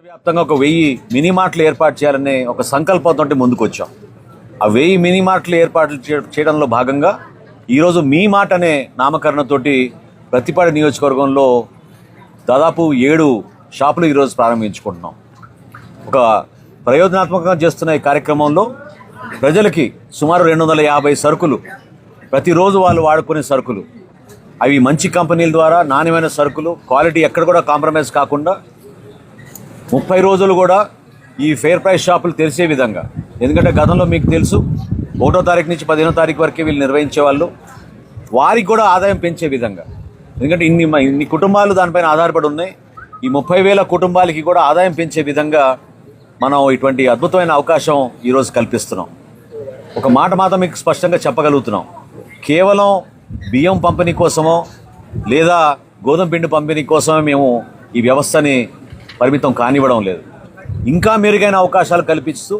వ్యాప్తంగా ఒక 1000 మినీ మార్ట్లు ఏర్పాటు చేయాలనే ఒక సంకల్పంతో ముందుకు వచ్చాం. ఆ 1000 మినీ మార్ట్లు ఏర్పాటు చేయడంలో భాగంగా ఈరోజు మీ మాట అనే నామకరణతోటి ప్రతిపాడు నియోజకవర్గంలో దాదాపు 7 షాపులు ఈరోజు ప్రారంభించుకుంటున్నాం. ఒక ప్రయోజనాత్మకంగా చేస్తున్న ఈ కార్యక్రమంలో ప్రజలకి సుమారు 250 సరుకులు, ప్రతిరోజు వాళ్ళు వాడుకునే సరుకులు, అవి మంచి కంపెనీల ద్వారా నాణ్యమైన సరుకులు, క్వాలిటీ ఎక్కడ కూడా కాంప్రమైజ్ కాకుండా 30 రోజులు కూడా ఈ ఫెయిర్ ప్రైస్ షాపులు తెరిచే విధంగా. ఎందుకంటే గతంలో మీకు తెలుసు 1వ తారీఖు నుంచి 15వ తారీఖు వరకే వీళ్ళు నిర్వహించేవాళ్ళు. వారికి కూడా ఆదాయం పెంచే విధంగా, ఎందుకంటే ఇన్ని కుటుంబాలు దానిపైన ఆధారపడి ఉన్నాయి. ఈ 30,000 కుటుంబాలకి కూడా ఆదాయం పెంచే విధంగా మనం ఇటువంటి అద్భుతమైన అవకాశం ఈరోజు కల్పిస్తున్నాం. ఒక మాట మాత్రం మీకు స్పష్టంగా చెప్పగలుగుతున్నాం, కేవలం బియ్యం పంపిణీ కోసమో లేదా గోధుమ పిండి పంపిణీ కోసమే మేము ఈ వ్యవస్థని పరిమితం కానివ్వడం లేదు. ఇంకా మెరుగైన అవకాశాలు కల్పిస్తూ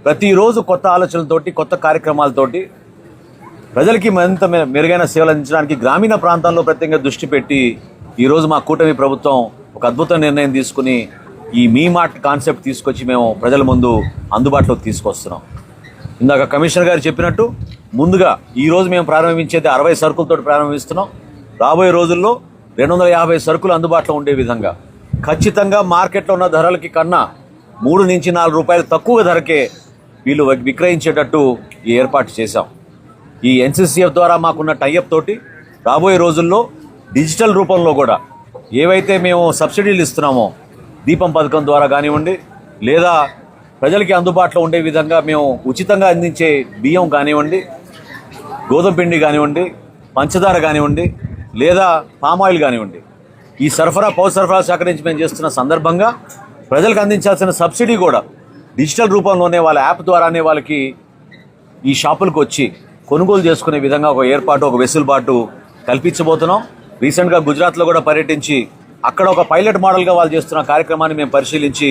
ప్రతిరోజు కొత్త ఆలోచనలతోటి, కొత్త కార్యక్రమాలతోటి ప్రజలకి మరింత మెరుగైన సేవలు అందించడానికి గ్రామీణ ప్రాంతాల్లో ప్రత్యేకంగా దృష్టి పెట్టి ఈరోజు మా కూటమి ప్రభుత్వం ఒక అద్భుత నిర్ణయం తీసుకుని ఈ మీ మార్ట్ కాన్సెప్ట్ తీసుకొచ్చి మేము ప్రజల ముందు అందుబాటులోకి తీసుకొస్తున్నాం. ఇందాక కమిషనర్ గారు చెప్పినట్టు ముందుగా ఈరోజు మేము ప్రారంభించేది 60 సరుకులతో ప్రారంభిస్తున్నాం. రాబోయే రోజుల్లో 250 సరుకులు అందుబాటులో ఉండే విధంగా ఖచ్చితంగా మార్కెట్లో ఉన్న ధరలకి కన్నా 3 నుంచి 4 రూపాయలు తక్కువ ధరకే వీళ్ళు విక్రయించేటట్టు ఈ ఏర్పాటు చేశాం. ఈ ఎన్సీసీఎఫ్ ద్వారా మాకున్న టైఅప్ తోటి రాబోయే రోజుల్లో డిజిటల్ రూపంలో కూడా ఏవైతే మేము సబ్సిడీలు ఇస్తున్నామో దీపం పథకం ద్వారా కానివ్వండి, లేదా ప్రజలకి అందుబాటులో ఉండే విధంగా మేము ఉచితంగా అందించే బియ్యం కానివ్వండి, గోధుమ పిండి కానివ్వండి, పంచదార కానివ్వండి, లేదా పామాయిల్ కానివ్వండి, ఈ పౌర సరఫరా శాఖ నుంచి మేము చేస్తున్న సందర్భంగా ప్రజలకు అందించాల్సిన సబ్సిడీ కూడా డిజిటల్ రూపంలోనే వాళ్ళ యాప్ ద్వారానే వాళ్ళకి ఈ షాపులకు వచ్చి కొనుగోలు చేసుకునే విధంగా ఒక ఏర్పాటు, ఒక వెసులుబాటు కల్పించబోతున్నాం. రీసెంట్గా గుజరాత్లో కూడా పర్యటించి అక్కడ ఒక పైలట్ మోడల్గా వాళ్ళు చేస్తున్న కార్యక్రమాన్ని మేము పరిశీలించి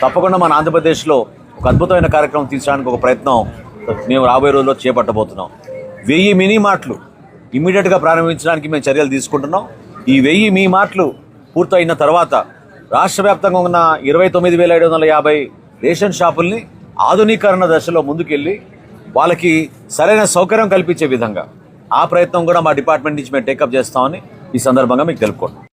తప్పకుండా మన ఆంధ్రప్రదేశ్లో ఒక అద్భుతమైన కార్యక్రమం తీర్చడానికి ఒక ప్రయత్నం మేము రాబోయే రోజుల్లో చేపట్టబోతున్నాం. 1000 మినీ మార్ట్లు ఇమ్మీడియట్గా ప్రారంభించడానికి మేము చర్యలు తీసుకుంటున్నాం. ఈ 1000 మీ మార్ట్లు పూర్తయిన తర్వాత రాష్ట్ర వ్యాప్తంగా ఉన్న 29,750 రేషన్ షాపుల్ని ఆధునీకరణ దశలో ముందుకెళ్ళి వాళ్ళకి సరైన సౌకర్యం కల్పించే విధంగా ఆ ప్రయత్నం కూడా మా డిపార్ట్మెంట్ నుంచి మేము టేకప్ చేస్తామని ఈ సందర్భంగా మీకు తెలుపుకోండి.